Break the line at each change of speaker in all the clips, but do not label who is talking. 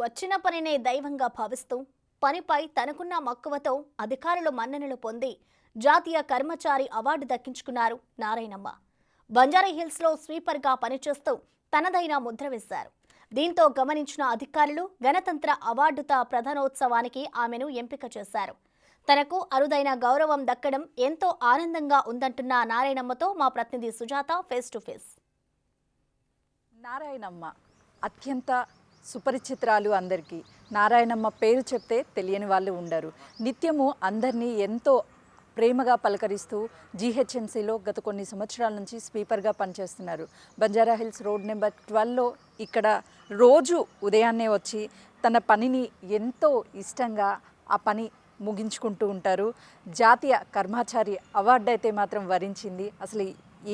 వచ్చిన పనినే దైవంగా భావిస్తూ పనిపై తనకున్న మక్కువతో అధికారులు మన్ననలు పొంది జాతీయ కర్మచారి అవార్డు దక్కించుకున్నారు నారాయణమ్మ. బంజారాహిల్స్లో స్వీపర్గా పనిచేస్తూ తనదైన ముద్ర వేశారు. దీంతో గమనించిన అధికారులు గణతంత్ర అవార్డుత ప్రధానోత్సవానికి ఆమెను ఎంపిక చేశారు. తనకు అరుదైన గౌరవం దక్కడం ఎంతో ఆనందంగా ఉందంటున్న నారాయణమ్మతో మా ప్రతినిధి Sujatha face to face.
Narayanamma అత్యంత సుపరిచితురాలు అందరికీ. నారాయణమ్మ పేరు చెప్తే తెలియని వాళ్ళు ఉండరు. నిత్యము అందరినీ ఎంతో ప్రేమగా పలకరిస్తూ జీహెచ్ఎంసీలో గత కొన్ని సంవత్సరాల నుంచి స్వీపర్గా పనిచేస్తున్నారు. బంజారాహిల్స్ రోడ్ నెంబర్ 12లో ఇక్కడ రోజు ఉదయాన్నే వచ్చి తన పనిని ఎంతో ఇష్టంగా ఆ పని ముగించుకుంటూ ఉంటారు. జాతీయ కర్మచారి అవార్డు అయితే మాత్రం వరించింది. అసలు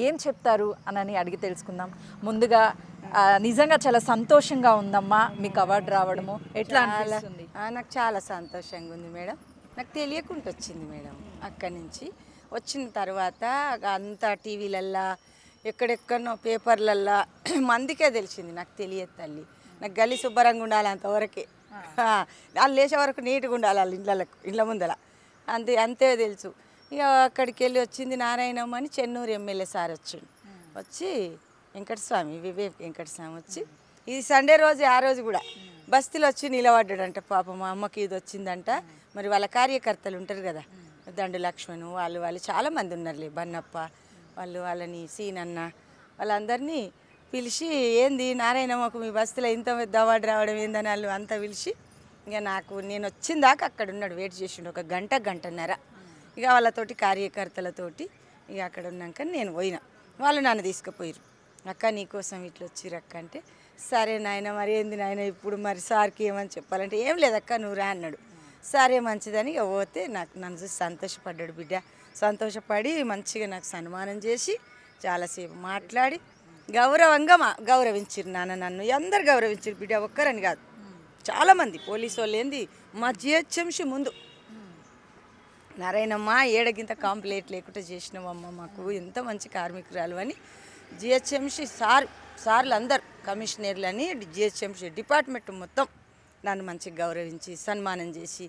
ఏం చెప్తారు అని అడిగి తెలుసుకుందాం. ముందుగా నిజంగా చాలా సంతోషంగా ఉందమ్మా మీకు అవార్డు రావడము. ఎట్లా అనిపిస్తుంది?
నాకు చాలా సంతోషంగా ఉంది మేడం. నాకు తెలియకుండా వచ్చింది మేడం. అక్కడి నుంచి వచ్చిన తర్వాత అంతా టీవీలల్లా ఎక్కడెక్కడనో పేపర్లల్లా మందికే తెలిసింది. నాకు తెలియదు తల్లి. నాకు గల్లీ శుభ్రంగా ఉండాలి అంతవరకే. వాళ్ళు లేచే వరకు నీట్గా ఉండాలి వాళ్ళ ఇండ్ల ముందర అంతే తెలుసు. ఇక అక్కడికి వెళ్ళి వచ్చింది నారాయణమ్మ అని చెన్నూరు ఎమ్మెల్యే సార్ వచ్చి వెంకటస్వామి వివేక్ వెంకటస్వామి వచ్చి ఇది సండే రోజు ఆ రోజు కూడా బస్తీలో వచ్చి నిలబడ్డాడంట. పాపం మా అమ్మకి ఇది వచ్చిందంట. మరి వాళ్ళ కార్యకర్తలు ఉంటారు కదా, దండు లక్ష్మణు వాళ్ళు చాలామంది ఉన్నారులే, బన్నప్ప వాళ్ళని సీనన్న వాళ్ళందరినీ పిలిచి ఏంది నారాయణమ్మకు మీ బస్తీలో ఇంత పెద్ద అవార్డు రావడం ఏందని వాళ్ళు అంతా పిలిచి ఇక నేను వచ్చిన దాకా అక్కడ ఉన్నాడు, వెయిట్ చేసిండు ఒక గంటన్నర. ఇక వాళ్ళతోటి కార్యకర్తలతోటి ఇక అక్కడ ఉన్నాక నేను పోయినా. వాళ్ళు నన్ను తీసుకుపోయారు. అక్క నీకోసం ఇట్లా వచ్చిర్రు అక్క అంటే, సరే నాయన మరి ఏంది నాయన ఇప్పుడు మరి సార్కి ఏమని చెప్పాలంటే, ఏం లేదక్క నువ్వు రా అన్నాడు. సరే మంచిదని ఇక పోతే నన్ను చూసి సంతోషపడ్డాడు బిడ్డ. సంతోషపడి మంచిగా నాకు సన్మానం చేసి చాలాసేపు మాట్లాడి గౌరవంగా గౌరవించారు నన్ను. అందరు గౌరవించారు బిడ్డ, ఒక్కరని కాదు చాలామంది. పోలీసు వాళ్ళు ఏంది మా జిహెచ్ఎంసీ ముందు నారాయణమ్మ ఏడగింత కాంప్లైంట్ లేకుండా చేసినావమ్మ, మాకు ఎంత మంచి కార్మికురాలు అని జిహెచ్ఎంసీ సార్లు అందరు కమిషనర్లు అని జిహెచ్ఎంసీ డిపార్ట్మెంట్ మొత్తం నన్ను మంచిగా గౌరవించి సన్మానం చేసి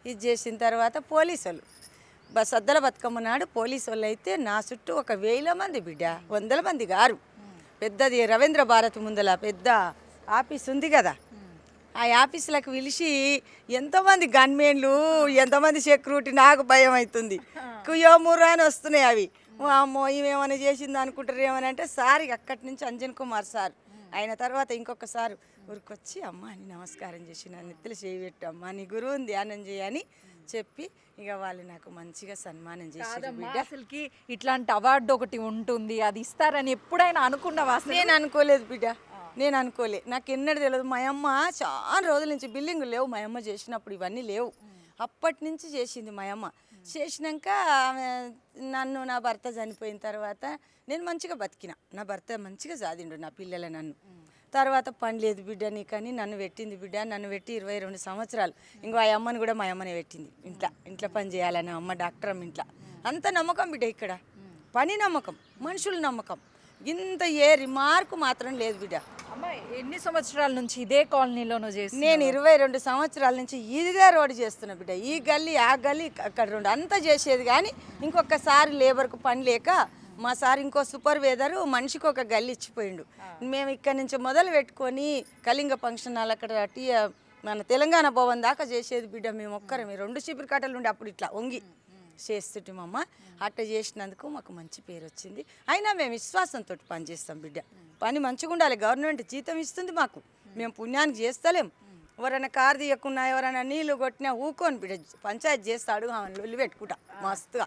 ఇది చేసిన తర్వాత పోలీసు వాళ్ళు సద్దల బతుకమ్మ నాడు పోలీసు వాళ్ళు అయితే నా చుట్టూ 1000 మంది బిడ్డ, 100 మంది గారు. పెద్దది రవీంద్ర భారత్ ముందల పెద్ద ఆఫీస్ ఉంది కదా, ఆ ఆఫీసులకు పిలిచి ఎంతోమంది గన్మెన్లు ఎంతోమంది సెక్యూరిటీ. నాకు భయం అవుతుంది. కుయోమూరు అని వస్తున్నాయి అవి. అమ్మో ఇవేమైనా చేసింది అనుకుంటారు ఏమని అంటే, సార్ అక్కడి నుంచి అంజన్ కుమార్ సార్ అయిన తర్వాత ఇంకొక సార్ ఊరికొచ్చి అమ్మ అని నమస్కారం చేసి నన్ను నెత్తిలో చేయబెట్టు అమ్మ నీ గురువుని ధ్యానం చేయని చెప్పి ఇక వాళ్ళు నాకు మంచిగా సన్మానం చేశారు బిడ్డ.
అసలుకి ఇట్లాంటి అవార్డు ఒకటి ఉంటుంది, అది ఇస్తారని ఎప్పుడైనా అనుకున్నావా?
నేను అనుకోలేదు బిడ్డ, నేను అనుకోలే. నాకు ఎన్నడూ తెలియదు. మా అమ్మ చాలా రోజుల నుంచి బిల్డింగ్ లేవు, మా అమ్మ చేసినప్పుడు ఇవన్నీ లేవు. అప్పటి నుంచి చేసింది మా అమ్మ. చేసినాక నన్ను నా భర్త చనిపోయిన తర్వాత నేను మంచిగా బతికిన. నా భర్త మంచిగా సాదిండు నా పిల్లల నన్ను. తర్వాత పని లేదు బిడ్డ నీకని నన్ను పెట్టింది బిడ్డ. నన్ను పెట్టి 22 సంవత్సరాలు. ఇంకో ఆ అమ్మని కూడా మా అమ్మనే పెట్టింది. ఇంట్లో పని చేయాలని అమ్మ డాక్టర్ అమ్మ. ఇంట్లో అంత నమ్మకం బిడ్డ, ఇక్కడ పని నమ్మకం, మనుషుల నమ్మకం. ఇంత ఏ రిమార్కు మాత్రం లేదు బిడ్డ.
అమ్మాయి ఎన్ని సంవత్సరాల నుంచి ఇదే కాలనీలోనూ చేసి?
నేను 22 సంవత్సరాల నుంచి ఇదే రోడ్డు చేస్తున్నా బిడ్డ. ఈ గల్లీ ఆ గల్లీ అక్కడ 2 అంతా చేసేది. కానీ ఇంకొకసారి లేబర్కు పని లేక మా సార్ ఇంకో సూపర్వైజరు మనిషికి ఒక గల్లీ ఇచ్చిపోయిండు. మేము ఇక్కడి నుంచి మొదలు పెట్టుకొని కళింగ ఫంక్షన్ హాల్ అక్కడ మన తెలంగాణ భవన్ దాకా చేసేది బిడ్డ. మేము ఒక్కరమే 2 చీపురు కట్టలు ఉండి అప్పుడు ఇట్లా వంగి చేస్తుంటామమ్మ. అట్లా చేసినందుకు మాకు మంచి పేరు వచ్చింది. అయినా మేము విశ్వాసంతో పనిచేస్తాం బిడ్డ. పని మంచిగా ఉండాలి. గవర్నమెంట్ జీతం ఇస్తుంది మాకు, మేము పుణ్యానికి చేస్తలేం. ఎవరైనా కారు తీయకున్నా ఎవరైనా నీళ్ళు కొట్టినా ఊకోని బిడ్డ, పంచాయతీ చేస్తాడు లొల్లి పెట్టుకుంటా మస్తుగా.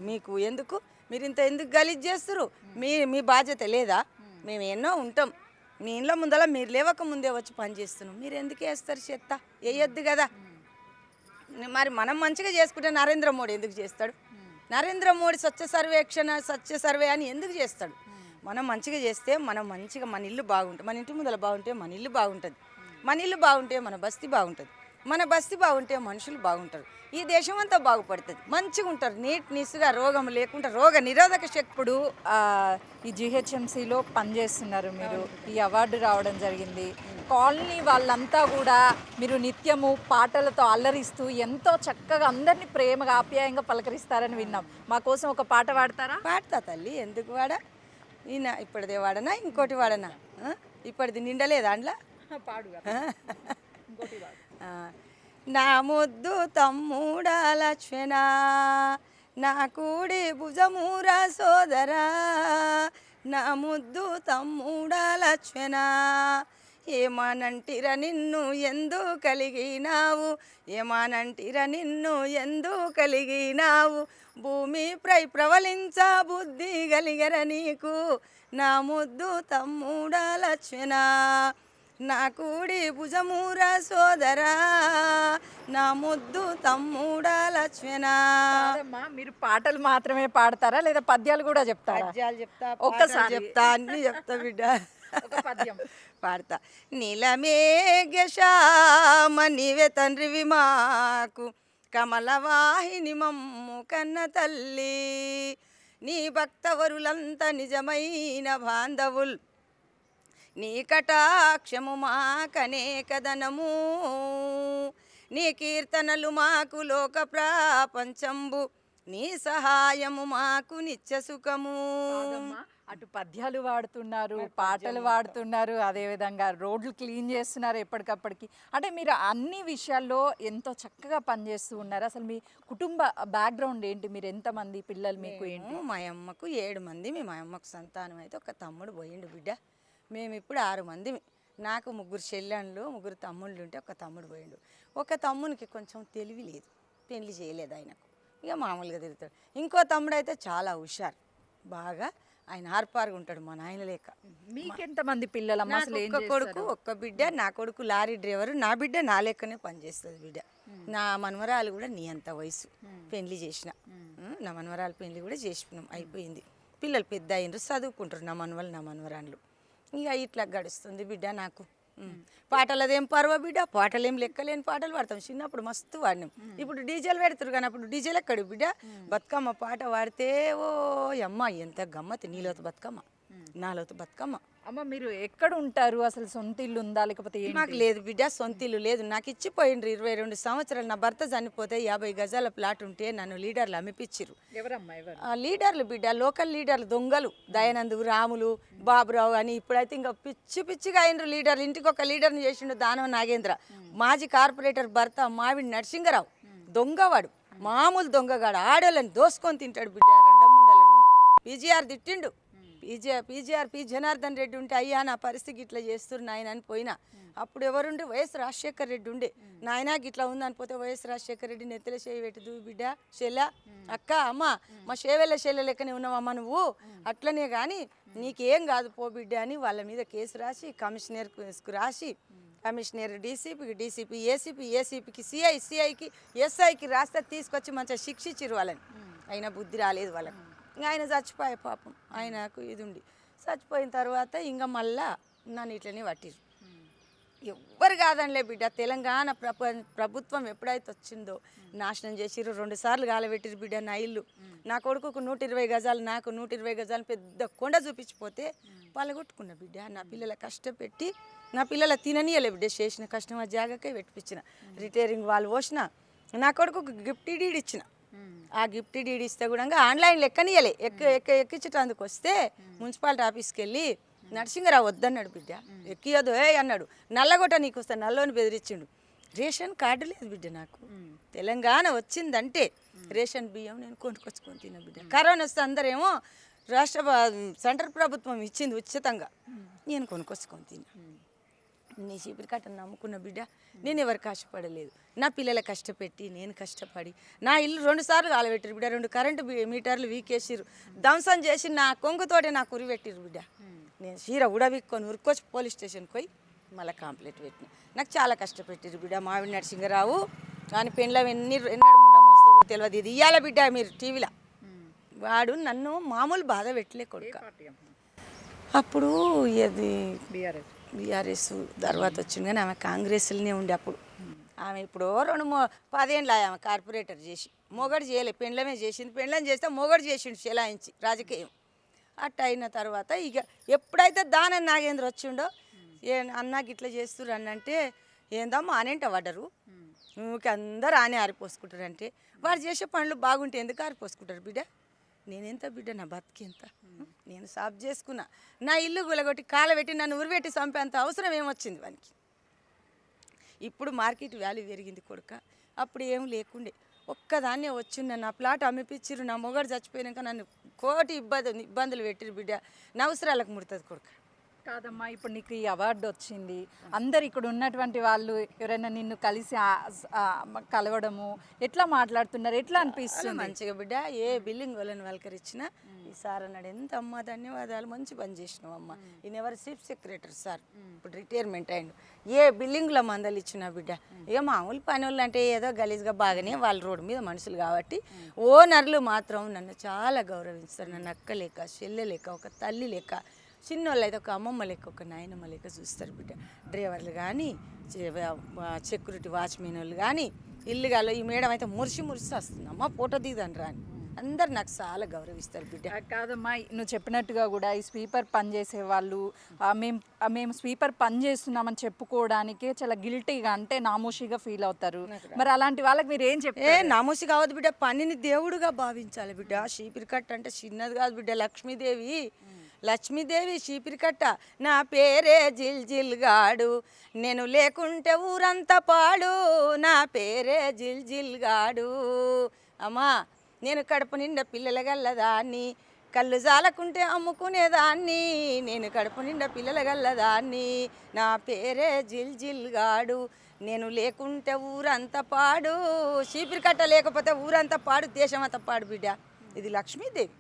మీకు ఎందుకు, మీరు ఇంత ఎందుకు గలీజ్ చేస్తారు? మీ బాధ్యత లేదా? మేము ఎన్నో ఉంటాం. మీ ఇంట్లో ముందర మీరు లేవక ముందే వచ్చి పని చేస్తున్నాం. మీరు ఎందుకు వేస్తారు చెత్త? వేయొద్దు కదా. మరి మనం మంచిగా చేసుకుంటే నరేంద్ర మోడీ ఎందుకు చేస్తాడు? నరేంద్ర మోడీ స్వచ్ఛ సర్వే అని ఎందుకు చేస్తాడు? మనం మంచిగా చేస్తే మనం మంచిగా మన ఇల్లు బాగుంటుంది. మన ఇంటి ముందర బాగుంటే మన ఇల్లు బాగుంటుంది. మన ఇల్లు బాగుంటే మన బస్తీ బాగుంటుంది. మన బస్తీ బాగుంటే మనుషులు బాగుంటారు. ఈ దేశం అంతా బాగుపడుతుంది. మంచిగా ఉంటారు, నీట్నెస్గా, రోగం లేకుండా, రోగ నిరోధక శక్తుడు.
ఈ జిహెచ్ఎంసీలో పనిచేస్తున్నారు మీరు, ఈ అవార్డు రావడం జరిగింది. కాలనీ వాళ్ళంతా కూడా మీరు నిత్యము పాటలతో అల్లరిస్తూ ఎంతో చక్కగా అందరినీ ప్రేమగా ఆప్యాయంగా పలకరిస్తారని విన్నాం. మా కోసం ఒక పాట పాడతారా?
పాడతా తల్లి, ఎందుకు వాడా? ఈయన ఇప్పటిదే వాడనా ఇంకోటి వాడనా? ఇప్పటిది నిండలేదు అందులో.
పాడు.
ఆ, నా ముద్దు తమ్ముడా లక్ష్మణ, నా కూడి భుజమూరా సోదరా, నా ముద్దు తమ్ముడా లక్ష్మణ, ఏమానంటిర నిన్ను ఎందు కలిగినావు, ఏమానంటిర నిన్ను ఎందు కలిగినావు, భూమిపై ప్రవలించ బుద్ధి కలిగర నీకు, నా ముద్దు తమ్ముడా లక్ష్మణ, నా కూడి భుజమూరా సోదరా, నా ముద్దు తమ్ముడా లక్ష్మణ.
కాదమ్మా, మీరు పాటలు మాత్రమే పాడతారా లేదా పద్యాలు కూడా చెప్తారా?
పద్యాలు చెప్తా,
ఒక్కసారి
పాటలు చెప్తా, అన్ని చెప్తా బిడ్డ.
ఒక పద్యం
పాడతా. నీలమేఘశ్యామ నీవే తండ్రివి మాకు, కమలవాహిని మమ్ము కన్న తల్లి, నీ భక్తవరులంతా నిజమైన బాంధవుల్, నీ కటాక్షము మాకనేకదనము, నీ కీర్తనలు మాకు లోక ప్రాపంచంబు, నీ సహాయము మాకు నిత్య సుఖము.
కాదమ్మా, అటు పద్యాలు వాడుతున్నారు, పాటలు వాడుతున్నారు, అదేవిధంగా రోడ్లు క్లీన్ చేస్తున్నారు ఎప్పటికప్పటికి. అంటే మీరు అన్ని విషయాల్లో ఎంతో చక్కగా పనిచేస్తూ ఉన్నారు. అసలు మీ కుటుంబ బ్యాక్గ్రౌండ్ ఏంటి? మీరు ఎంతమంది పిల్లలు మీకు ఏంటి?
మా అమ్మకు 7 మంది. మా అమ్మకు సంతానం అయితే ఒక తమ్ముడు పోయిండు బిడ్డ. మేము ఇప్పుడు 6 మంది. నాకు 3 చెల్లెళ్ళు 3 తమ్ముళ్ళు ఉంటే ఒక తమ్ముడు పోయిండు. ఒక తమ్మునికి కొంచెం తెలివి లేదు, పెళ్లి చేయలేదు ఆయనకు, ఇక మామూలుగా తిరుగుతాడు. ఇంకో తమ్ముడు అయితే చాలా హుషారు, బాగా ఆయన ఆర్పారుగా ఉంటాడు మా నాయన లేక.
మీకెంతమంది పిల్లలమ్మా? అసలు ఏం
ఒక్క కొడుకు ఒక్క బిడ్డ. నా కొడుకు లారీ డ్రైవరు, నా బిడ్డ నా లెక్కనే పనిచేస్తుంది బిడ్డ. నా మనవరాలు కూడా నీ అంత వయసు, పెళ్లి చేసిన. నా మనవరాలు పెళ్లి కూడా చేసినాం, అయిపోయింది. పిల్లలు పెద్ద అయినరు, చదువుకుంటారు నా మనవలు నా మనవరాళ్ళు. ఇక ఇట్లా గడుస్తుంది బిడ్డ నాకు. పాటలదేం పర్వ బిడ్డ, పాటలేం లెక్కలేని పాటలు పాడతాం. చిన్నప్పుడు మస్తు వాడినాం. ఇప్పుడు డీజేలు పెడతారు కానీ అప్పుడు డీజేలు ఎక్కడు బిడ్డ. బతుకమ్మ పాట పాడితే ఓ అమ్మ ఎంత గమ్మతి. నీలోతు బతుకమ్మ, నాలోతు బతుకమ్మ.
అమ్మ, మీరు ఎక్కడ ఉంటారు? అసలు సొంత ఇల్లు ఉందా లేకపోతే ఏంటి?
నాకు లేదు బిడ్డ, సొంత ఇల్లు లేదు. నాకు ఇచ్చిపోయిండ్రు 22 సంవత్సరాలు. నా భర్త చనిపోతే 50 గజాల ప్లాట్ ఉంటే నన్ను లీడర్లు అమ్మిపిచ్చిర్రు.
ఎవరమ్మా? ఎవరు?
లీడర్లు బిడ్డ, లోకల్ లీడర్లు, దొంగలు, దయానందు, రాములు, బాబురావు అని. ఇప్పుడైతే ఇంకా పిచ్చిగా అయినరు లీడర్లు. ఇంటికి ఒక లీడర్ని చేసిండు దానవ నాగేంద్ర, మాజీ కార్పొరేటర్ భర్త మావిడి నరసింగరావు. దొంగవాడు, మామూలు దొంగగాడు. ఆడోళ్ళని దోసుకొని తింటాడు బిడ్డ. రెండముండలను పీజీఆర్ తిట్టిండు. పీజీఆర్ పి జనార్దన్ రెడ్డి ఉంటే అయ్యా నా పరిస్థితి ఇట్లా చేస్తున్నారు నాయన అని పోయినా. అప్పుడు ఎవరుండే? వైఎస్ రాజశేఖర్ రెడ్డి ఉండే. నాయనకి ఇట్లా ఉందని పోతే వైఎస్ రాజశేఖర్ రెడ్డి నెత్తెల చేయి పెట్టదు బిడ్డ. చెల్ల అక్క అమ్మ మా షేవెళ్ళ చెల్లె లెక్కనే ఉన్నావమ్మ నువ్వు, అట్లనే కానీ నీకేం కాదు పో బిడ్డ అని వాళ్ళ మీద కేసు రాసి కమిషనర్కు రాసి, కమిషనర్ డీసీపీ ఏసీపీకి సిఐకి ఎస్ఐకి రాస్తే తీసుకొచ్చి మంచిగా శిక్షించిరు వాళ్ళని. అయినా బుద్ధి రాలేదు వాళ్ళకి. ఇంకా ఆయన చచ్చిపోయే పాపం. ఆయనకు ఇది ఉండి చచ్చిపోయిన తర్వాత ఇంకా మళ్ళా నన్ను ఇట్లనే పట్టిరు. ఎవ్వరు కాదనిలే బిడ్డ. తెలంగాణ ప్రభుత్వం ఎప్పుడైతే వచ్చిందో నాశనం చేసిర్రు. 2 సార్లు గాలబెట్టిరు బిడ్డ నా ఇల్లు. నా కొడుకుకు 120 గజాలు, నాకు 120 గజాలు పెద్ద కొండ చూపించిపోతే పలగొట్టుకున్న బిడ్డ. నా పిల్లల కష్టపెట్టి నా పిల్లల తిననీయలే బిడ్డ. చేసిన కష్టం ఆ జాగకే పెట్టించిన. రిటైరింగ్ వాళ్ళు పోసిన. నా కొడుకుకు గిఫ్ట్ డీడ్ ఇచ్చిన. ఆ గిఫ్ట్ డీడ్ ఇస్తే కూడా ఆన్లైన్లో ఎక్కనియలే. ఎక్కించడానికి వస్తే మున్సిపాలిటీ ఆఫీస్కి వెళ్ళి నరసింగరావు వద్దన్నాడు బిడ్డ. ఎక్కియదు అన్నాడు. నల్లగొట్ట నీకు వస్తా నల్లోని బెదిరించిండు. రేషన్ కార్డు లేదు బిడ్డ నాకు. తెలంగాణ వచ్చిందంటే రేషన్ బియ్యం నేను కొనుక్కొచ్చుకొని తిన్నా బిడ్డ. కరోనా వస్తే అందరేమో సెంట్రల్ ప్రభుత్వం ఇచ్చింది ఉచితంగా, నేను కొనుక్కొచ్చుకొని తిన్నా. నీ చీపిరి కట్టను నమ్ముకున్న బిడ్డ. నేను ఎవరు కష్టపడలేదు. నా పిల్లల కష్టపెట్టి నేను కష్టపడి నా ఇల్లు 2 సార్లు కాలబెట్టిరు బిడ్డ. 2 కరెంటు మీటర్లు వీకేసిరు. ధ్వంసం చేసి నా కొంగుతోటే నాకు ఉరిపెట్టిరు బిడ్డ. నేను చీర ఉడవిక్కొని ఉరుకొచ్చి పోలీస్ స్టేషన్కి పోయి మళ్ళీ కంప్లైంట్ పెట్టిన. నాకు చాలా కష్టపెట్టిరు బిడ్డ. మావిడి నరసింగరావు కానీ పెండ్ల ఎన్నడు ముండం వస్తుందో తెలియదు. ఇది ఇయ్యాల బిడ్డ మీరు టీవీలో. వాడు నన్ను మామూలు బాధ పెట్టలే కొడుక. అప్పుడు ఇది బీఆర్ఎస్ తర్వాత వచ్చింది కానీ ఆమె కాంగ్రెస్లోనే ఉండే అప్పుడు. ఆమె ఇప్పుడు 10 ఏళ్ళు ఆమె కార్పొరేటర్ చేసి మొగడు చేయలే, పెండ్లమే చేసింది. పెండ్లం చేస్తే మొగడు చేసిండు చెలాయించి రాజకీయం. అట్ట అయిన తర్వాత ఇక ఎప్పుడైతే దానం నాగేంద్ర వచ్చిండో ఏ అన్నకి ఇట్లా చేస్తుర్రు అని అంటే ఏందమ్మా అనేంట పడ్డరు ఊరికి అందరు ఆనే ఆరిపోసుకుంటారు అంటే వారు చేసే పనులు బాగుంటే ఎందుకు ఆరిపోసుకుంటారు బిడ్డ? నేనెంత బిడ్డ, నా బతికెంత? నేను సాఫ్ చేసుకున్నా, నా ఇల్లు గులగొట్టి కాలబెట్టి నన్ను ఉరిపెట్టి చంపేంత అవసరం ఏమొచ్చింది వానికి? ఇప్పుడు మార్కెట్ వాల్యూ పెరిగింది కొడుక, అప్పుడు ఏం లేకుండే. ఒక్కదాన్నే వచ్చిండ, నా ప్లాట్ అమ్మిపిచ్చిర్రు, నా మొగడు చచ్చిపోయాక నన్ను కోటి ఇబ్బందులు పెట్టిరు బిడ్డ. నా అవసరాలకు ముడుతుంది కొడుక.
కాదమ్మా, ఇప్పుడు నీకు ఈ అవార్డు వచ్చింది, అందరు ఇక్కడ ఉన్నటువంటి వాళ్ళు ఎవరైనా నిన్ను కలిసి కలవడము ఎట్లా మాట్లాడుతున్నారు, ఎట్లా అనిపిస్తుంది?
మంచిగా బిడ్డ, ఏ బిల్డింగ్ వాళ్ళని వాళ్ళకరిచ్చినా ఈ సార్ అన్నాడు, ఎంత అమ్మ ధన్యవాదాలు, మంచి పని చేసినావు అమ్మ. ఈయన ఎవరు చీఫ్ సెక్రటరీ సార్, ఇప్పుడు రిటైర్మెంట్ అయ్యిండు. ఏ బిల్డింగ్లో మందలు ఇచ్చినా బిడ్డ, ఇక మామూలు పని వాళ్ళు అంటే ఏదో గలీజ్గా బాగానే వాళ్ళ రోడ్డు మీద మనుషులు కాబట్టి ఓనర్లు మాత్రం నన్ను చాలా గౌరవిస్తారు. నన్ను అక్క లేక, చెల్లె లేక, ఒక తల్లి లేక, చిన్నోళ్ళు అయితే ఒక అమ్మమ్మ లెక్క, ఒక నాయనమ్మ లెక్క చూస్తారు బిడ్డ. డ్రైవర్లు కానీ, సెక్యూరిటీ వాచ్మెన్ వాళ్ళు కానీ, ఇల్లుగాలో ఈ మేడం అయితే మురిసి వస్తుంది, అమ్మ ఫోటో దిగుదాను రాని అందరు నాకు చాలా గౌరవిస్తారు బిడ్డ.
కాదమ్మా, నువ్వు చెప్పినట్టుగా కూడా ఈ స్వీపర్ పని చేసే వాళ్ళు మేము స్వీపర్ పని చేస్తున్నామని చెప్పుకోవడానికి చాలా గిల్టీగా, అంటే నామోషిగా ఫీల్ అవుతారు. మరి అలాంటి వాళ్ళకి మీరు ఏం చెప్తారు?
నామోషి కావద్దు బిడ్డ, పనిని దేవుడుగా భావించాలి బిడ్డ. షీపిరి కట్ట అంటే చిన్నది కాదు బిడ్డ, లక్ష్మీదేవి షీపిరి కట్ట. నా పేరే జిల్ జిల్ గాడు, నేను లేకుంటే ఊరంతా పాడు, నా పేరే జిల్ జిల్ గాడు. అమ్మా, నేను కడుపు నిండా పిల్లల గల్లదాన్ని, కళ్ళు జాలకుంటే అమ్ముకునేదాన్ని, నేను కడుపు నిండా పిల్లల గల్లదాన్ని, నా పేరే జిల్ జిల్ గాడు, నేను లేకుంటే ఊరంతా పాడు. చీపిరి కట్ట లేకపోతే ఊరంతా పాడు, దేశం అంతా పాడు బిడ్డ. ఇది లక్ష్మీదేవి.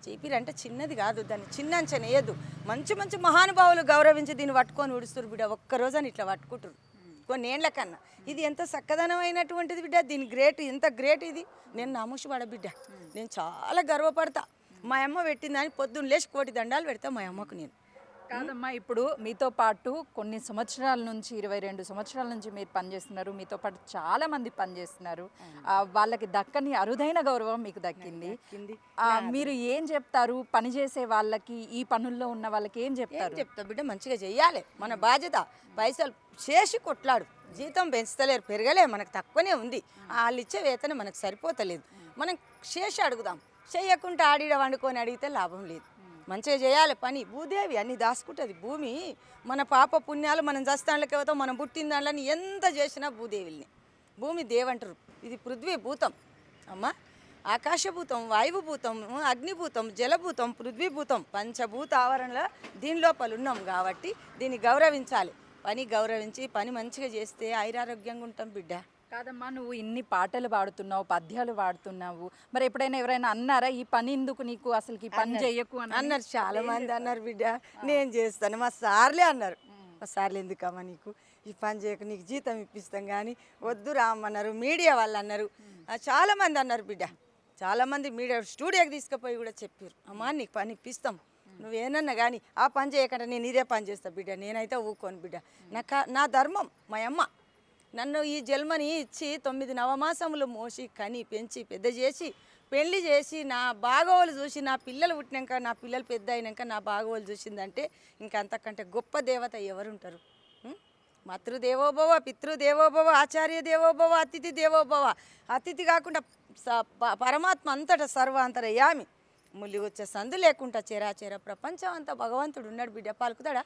చీపిరి అంటే చిన్నది కాదు, దాన్ని చిన్న అంచనా వేయద్దు. మంచి మంచి మహానుభావులు గౌరవించి దీన్ని పట్టుకొని ఉడుస్తారు బిడ్డ. ఒక్కరోజని ఇట్లా పట్టుకుంటారు కొన్ని ఏళ్ళ కన్నా. ఇది ఎంత చక్కదనమైనటువంటిది బిడ్డ, దీని గ్రేట్, ఎంత గ్రేట్ ఇది. నేను నామూషి పడ బిడ్డ, నేను చాలా గర్వపడతా. మా అమ్మ పెట్టిందని పొద్దున్న లేచి కోటి దండాలు పెడతా మా అమ్మకు నేను.
కాదమ్మా, ఇప్పుడు మీతో పాటు కొన్ని సంవత్సరాల నుంచి 22 సంవత్సరాల నుంచి మీరు పనిచేస్తున్నారు, మీతో పాటు చాలా మంది పనిచేస్తున్నారు. వాళ్ళకి దక్కని అరుదైన గౌరవం మీకు దక్కింది. మీరు ఏం చెప్తారు పనిచేసే వాళ్ళకి, ఈ పనుల్లో ఉన్న వాళ్ళకి ఏం చెప్తారు?
చెప్తా బిడ్డ, మంచిగా చెయ్యాలి, మన బాధ్యత. పైసలు చేసి కొట్లాడు, జీతం పెంచుతలేరు, పెరగలే, మనకు తక్కువనే ఉంది. వాళ్ళు ఇచ్చే వేతనం మనకు సరిపోతలేదు. మనం చేసి అడుగుదాం, చేయకుండా ఆడిడ వండుకొని అడిగితే లాభం లేదు. మంచిగా చేయాలి పని. భూదేవి అన్ని దాచుకుంటుంది. భూమి మన పాప పుణ్యాలు, మనం జస్తాన్లకి అవుతాం, మనం పుట్టిన దాంట్లోని ఎంత చేసినా భూదేవిల్ని. భూమి దేవంటారు, ఇది పృథ్వీభూతం అమ్మ. ఆకాశభూతం, వాయుభూతం, అగ్నిభూతం, జలభూతం, పృథ్వీభూతం, పంచభూత ఆవరణలో దీని లోపల ఉన్నాం కాబట్టి దీన్ని గౌరవించాలి. పని గౌరవించి పని మంచిగా చేస్తే ఐరారోగ్యంగా ఉంటాం బిడ్డ.
కాదమ్మా, నువ్వు ఇన్ని పాటలు పాడుతున్నావు, పద్యాలు పాడుతున్నావు, మరి ఎప్పుడైనా ఎవరైనా అన్నారా ఈ పని ఎందుకు నీకు, అసలు ఈ పని చేయకు అని?
అన్నారు, చాలా మంది అన్నారు బిడ్డ. నేను చేస్తాను, మా సార్లే అన్నారు. మా సార్లు ఎందుకమ్మా నీకు ఈ పని చేయక, నీకు జీతం ఇప్పిస్తాం కానీ వద్దు రామన్నారు. మీడియా వాళ్ళు అన్నారు, చాలామంది అన్నారు బిడ్డ. చాలామంది మీడియా స్టూడియోకి తీసుకుపోయి కూడా చెప్పారు, అమ్మా నీకు పని ఇప్పిస్తాం, నువ్వేనన్నా కానీ ఆ పని చేయకుండా నేను ఇదే పని చేస్తాను బిడ్డ. నేనైతే ఊకోను బిడ్డ, నా ధర్మం. మా అమ్మ నన్ను ఈ జన్మని ఇచ్చి 9 నవమాసములు మోసి కని పెంచి పెద్ద చేసి పెళ్లి చేసి నా బాగోలు చూసి, నా పిల్లలు పుట్టినాక, నా పిల్లలు పెద్ద అయినాక నా బాగోలు చూసిందంటే ఇంకంతకంటే గొప్ప దేవత ఎవరుంటారు? మాతృదేవోభవ, పితృదేవోభవ, ఆచార్య దేవోభవ, అతిథి దేవోభవ. అతిథి కాకుండా పరమాత్మ అంతటా సర్వాంతరయామి. ముల్లి వచ్చే సందు లేకుండా చేరాచేర ప్రపంచం అంతా భగవంతుడు ఉన్నాడు బిడ్డ. పలుకుతాడా?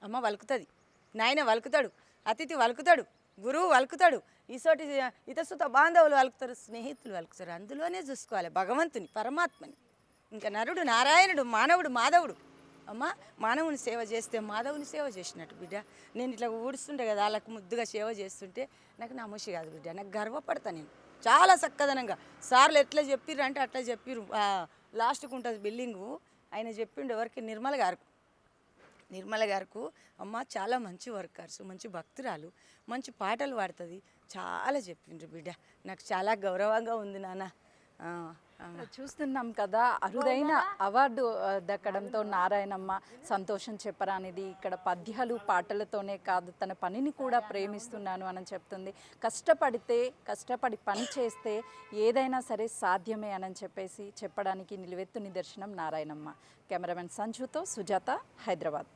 అమ్మ వలుకుతుంది, నాయన వలుకుతాడు, అతిథి వలుకుతాడు, గురువు వలుకుతాడు, ఈసోటి ఇతసుత బాంధవులు వలుకుతారు, స్నేహితులు వలుకుతారు. అందులోనే చూసుకోవాలి భగవంతుని, పరమాత్మని. ఇంకా నరుడు నారాయణుడు, మానవుడు మాధవుడు. అమ్మ మానవుని సేవ చేస్తే మాధవుని సేవ చేసినట్టు బిడ్డ. నేను ఇట్లా ఊడుస్తుంటే కదా, వాళ్ళకు ముద్దుగా సేవ చేస్తుంటే నాకు నామోషి కాదు బిడ్డ, నాకు గర్వపడతా. నేను చాలా చక్కదనంగా సార్లు ఎట్లా చెప్పిర్రు అంటే అట్లా చెప్పిర్రు. లాస్ట్కి ఉంటుంది బిల్డింగు. ఆయన చెప్పిండు ఎవరికి, నిర్మల గారికి, అమ్మ చాలా మంచి వర్కర్స్, మంచి భక్తురాలు, మంచి పాటలు పాడుతుంది, చాలా చెప్పిండ్రు బిడ్డ. నాకు చాలా గౌరవంగా ఉంది నాన్న.
చూస్తున్నాం కదా, అరుదైన అవార్డు దక్కడంతో నారాయణమ్మ సంతోషం చెప్పరానిది. ఇక్కడ పద్యాలు పాటలతోనే కాదు, తన పనిని కూడా ప్రేమిస్తున్నాను అని చెప్తుంది. కష్టపడి పని చేస్తే ఏదైనా సరే సాధ్యమే అని చెప్పేసి చెప్పడానికి నిలువెత్తు నిదర్శనం నారాయణమ్మ. కెమెరామెన్ సంజుతో సుజాత, హైదరాబాద్.